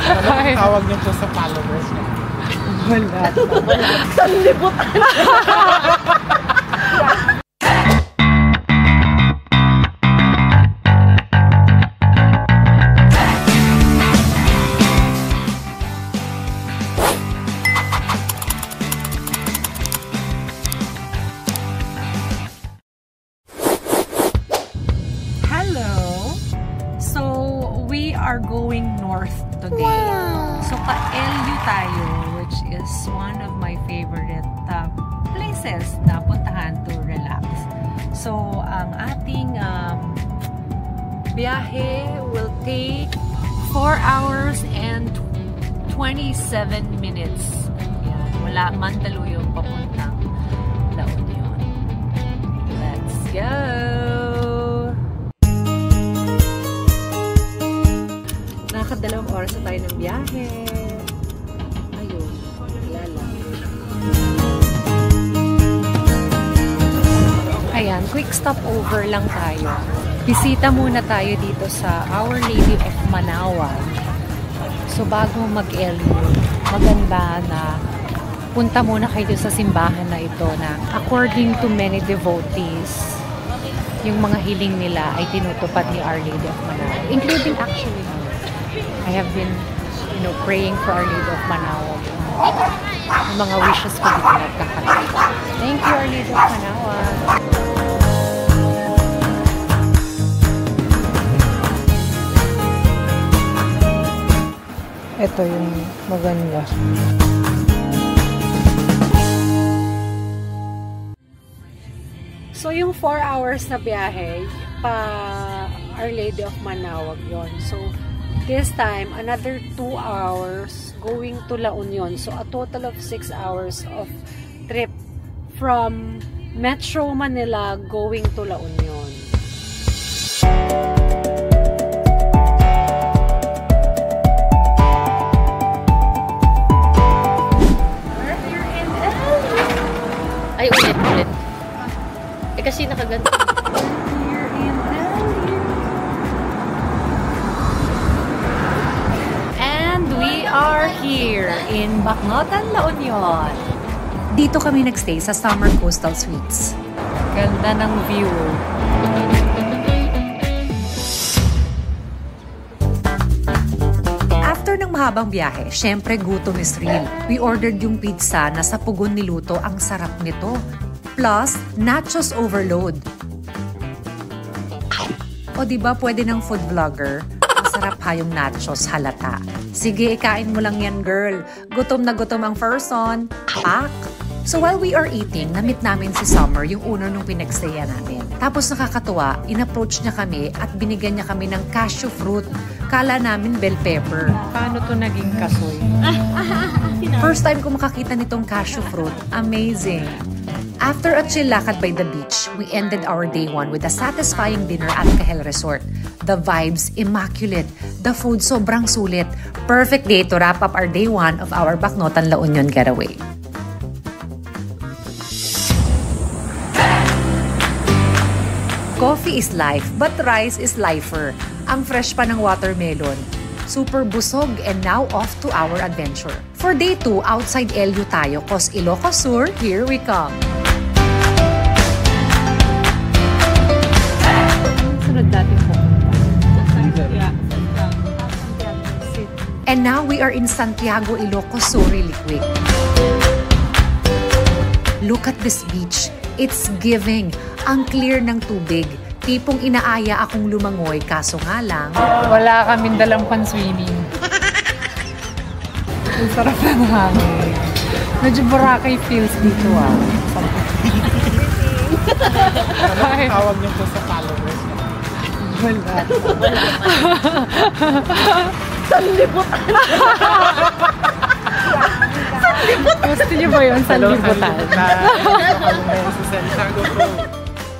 Ano tawag niyo po sa followers? Wala. Sanlibutan. Are going north today. Wow. So ka-LU tayo, which is one of my favorite places na puntahan to relax. So ang ating biyahe will take 4 hours and 27 minutes. Yan. Wala Mandaluyong papuntang La Union. Let's go! Nakakadalawang oras na tayo ng biyahe. Ayun, lala. Ayan, quick stopover lang tayo. Bisita muna tayo dito sa Our Lady of Manaoag. So bago mag-LU, maganda na punta muna kayo sa simbahan na ito na according to many devotees, yung mga hiling nila ay tinutupad ni Our Lady of Manaoag. Including actually, I have been, praying for Our Lady of Manaoag. Yung mga wishes ko dito nagkakatid. Thank you, Our Lady of Manaoag. Ito yung maganda. So, yung 4 hours na biyahe pa Our Lady of Manaoag yon. So, this time, another 2 hours going to La Union. So, a total of 6 hours of trip from Metro Manila going to La Union. We're in LU. Ay, ulit. Kasi nakaganto. We are here in Bacnotan, La Union. Dito kami nagstay sa Summer Coastal Suites. Ganda ng view. After ng mahabang biyahe, syempre gutom is real. We ordered yung pizza na sa pugon niluto. Ang sarap nito. Plus, nachos overload. O diba pwede ng food vlogger? Masarap ha yung nachos, halata. Sige, ikain mo lang yan, girl. Gutom na gutom ang person. Pak! So while we are eating, na-meet namin si Summer, yung owner nung pinagstaya namin. Tapos nakakatuwa, in-approach niya kami at binigyan niya kami ng cashew fruit. Kala namin bell pepper. Paano to naging kasoy? First time ko makakita nitong cashew fruit. Amazing! After a chill lakad by the beach, we ended our day 1 with a satisfying dinner at Cahel Resort. The vibes, immaculate. The food, sobrang sulit. Perfect day to wrap up our day 1 of our Bacnotan La Union getaway. Coffee is life, but rice is lifer. Ang fresh pa ng watermelon. Super busog and now off to our adventure. For day 2, outside LU tayo, cause Ilocos Sur, here we come. And now we are in Santiago, Ilocos Sur really quick. Look at this beach. It's giving. Ang clear ng tubig. Tipong inaaya akong lumangoy, kaso nga lang, wala kaming dalang pan-swimming. Ang sarap ng hangin. Medyo Boracay feels dito ah. Ano tawag niyo po sa followers? Wala. Sanlibutan. Gusto niyo ba yun? Sanlibutan.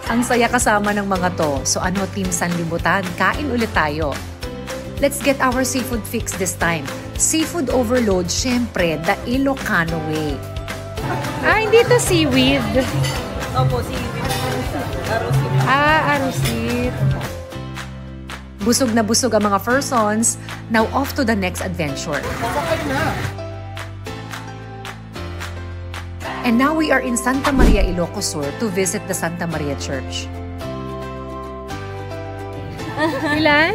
Ang saya kasama ng mga to. So ano, Team Sanlibutan? Kain ulit tayo. Let's get our seafood fix this time. Seafood overload, syempre, the Ilocano way. Ah, hindi to seaweed. Opo, seaweed. Arosit. Ah, arosit. Busog na busog ang mga persons. Now off to the next adventure. Sakay na. And now we are in Santa Maria, Ilocos Sur to visit the Santa Maria Church. Ilan?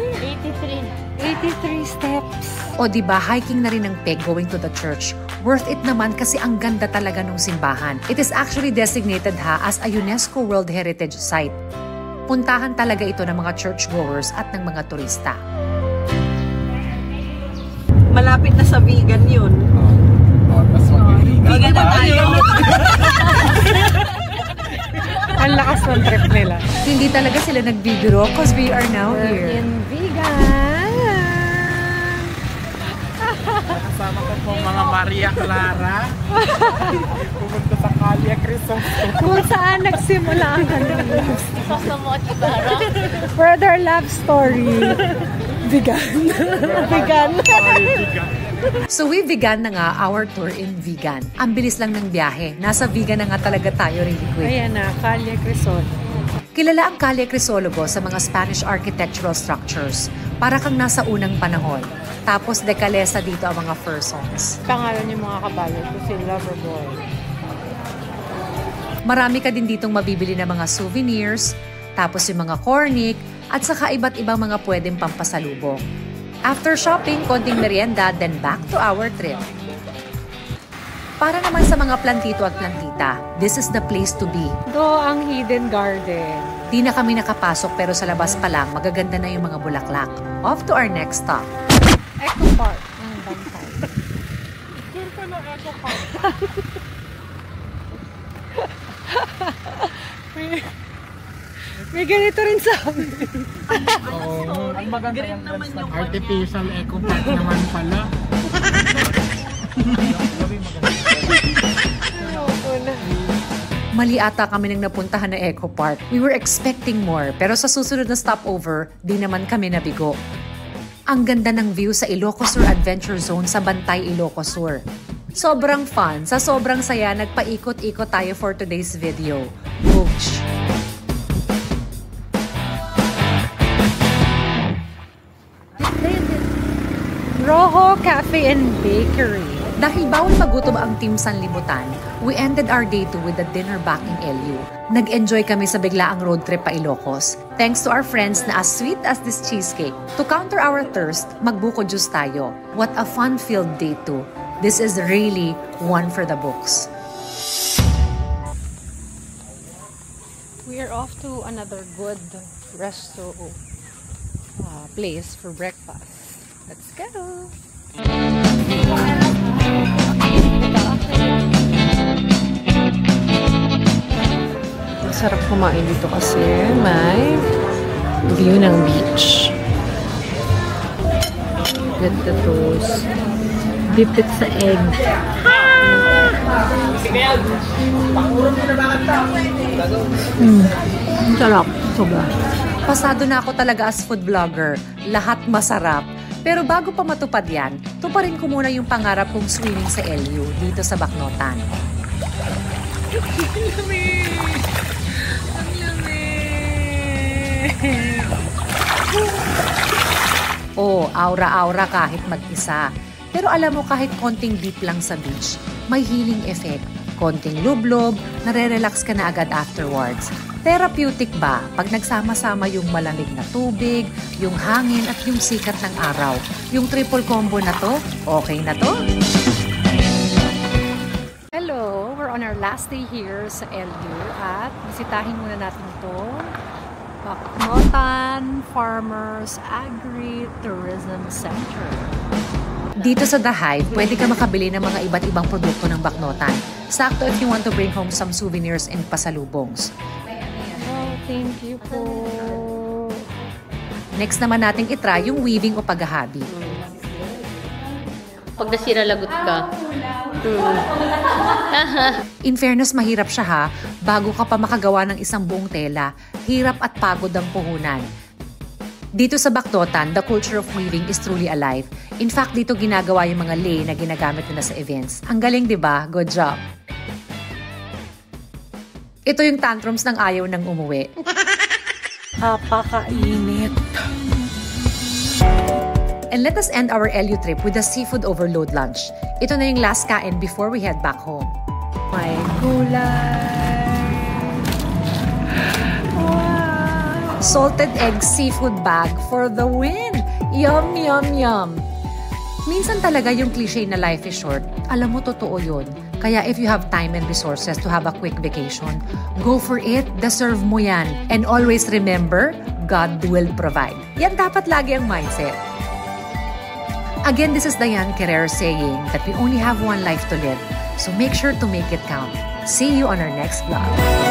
83 steps. O diba, hiking na rin ng peg going to the church. Worth it naman kasi ang ganda talaga ng simbahan. It is actually designated as a UNESCO World Heritage Site. Puntahan talaga ito ng mga churchgoers at ng mga turista. Malapit na sa vegan yun. Mas magaling. Vegan na tayo. Ang lakas ng trip nila. Hindi talaga sila nagbibiro because we are now here. In vegan. Kasama ko po mga Maria Clara. Pumunta sa Calle Crisostomo. Kung saan nagsimula ang kanilang Brother love story. Vegan. Vegan. So we began na nga our tour in Vigan. Ang bilis lang ng biyahe. Nasa Vigan na nga talaga tayo really quick. Ayan na, Calle Crisol. Kilala ang Calle Crisologo sa mga Spanish architectural structures. Para kang nasa unang panahon. Tapos dekalesa dito ang mga fur songs. Pangalan yung mga kabayo ko si Loverboy. Marami ka din ditong mabibili na mga souvenirs, tapos yung mga cornic, at saka iba't ibang mga pwedeng pampasalubong. After shopping, konting merienda, then back to our trip. Para naman sa mga plantito at plantita, this is the place to be. Do ang hidden garden. Di na kami nakapasok pero sa labas pa lang, magaganda na yung mga bulaklak. Off to our next stop. Eco Park. Ang bantay. Tour pa ng Eco Park. May ganito rin sa amin. Oo. Ang maganda yung artificial Eco Park naman pala. Mali ata kami nang napuntahan na Eco Park. We were expecting more, pero sa susunod na stopover, di naman kami nabigo. Ang ganda ng view sa Ilocos Sur Adventure Zone sa Bantay, Ilocos Sur. Sobrang fun, sa sobrang saya, nagpaikot-ikot tayo for today's video. Boosh! Rojo Cafe and Bakery. Dahil bawal magutom ang Team Sanlibutan, we ended our day 2 with a dinner back in LU. Nag-enjoy kami sa biglaang road trip pa Ilocos. Thanks to our friends na as sweet as this cheesecake. To counter our thirst, magbuko juice tayo. What a fun-filled day 2. This is really one for the books. We are off to another good resto place for breakfast. Let's go! Masarap kumain dito kasi may view ng beach. Get the toast. Dip it sa egg. Sarap. Sobra. Pasado na ako talaga as food vlogger. Lahat masarap. Pero bago pa matupad yan, tuparin ko muna yung pangarap kong swimming sa LU dito sa Bacnotan. Oh, aura-aura kahit mag-isa. Pero alam mo kahit konting deep lang sa beach, may healing effect. Konting lublob, nare-relax ka na agad afterwards. Therapeutic ba pag nagsama-sama yung malamig na tubig, yung hangin at yung sikat ng araw? Yung triple combo na to, okay na to? Hello! We're on our last day here sa LU at bisitahin muna natin ito. Bacnotan Farmers Agri-Tourism Center. Dito sa The Hive, pwede ka makabili ng mga iba't ibang produkto ng Bacnotan. Sakto if you want to bring home some souvenirs and pasalubongs. Thank you po. Next naman nating itry yung weaving o paghahabi. Pag nasira lagot ka. In fairness, mahirap siya ha. Bago ka pa makagawa ng isang buong tela, hirap at pagod ang puhunan. Dito sa Bacnotan, the culture of weaving is truly alive. In fact, dito ginagawa yung mga lei na ginagamit nila sa events. Ang galing, di ba? Good job! Ito yung tantrums ng ayaw ng umuwi. Napakainit. And let us end our LU trip with a seafood overload lunch. Ito na yung last kain before we head back home. May gulay. Wow. Salted egg seafood bag for the win! Yum, yum, yum! Minsan talaga yung cliche na life is short, alam mo totoo yun. Kaya if you have time and resources to have a quick vacation, go for it, deserve mo yan. And always remember, God will provide. Yan dapat lagi ang mindset. Again, this is Diane Carrera saying that we only have one life to live, so make sure to make it count. See you on our next vlog.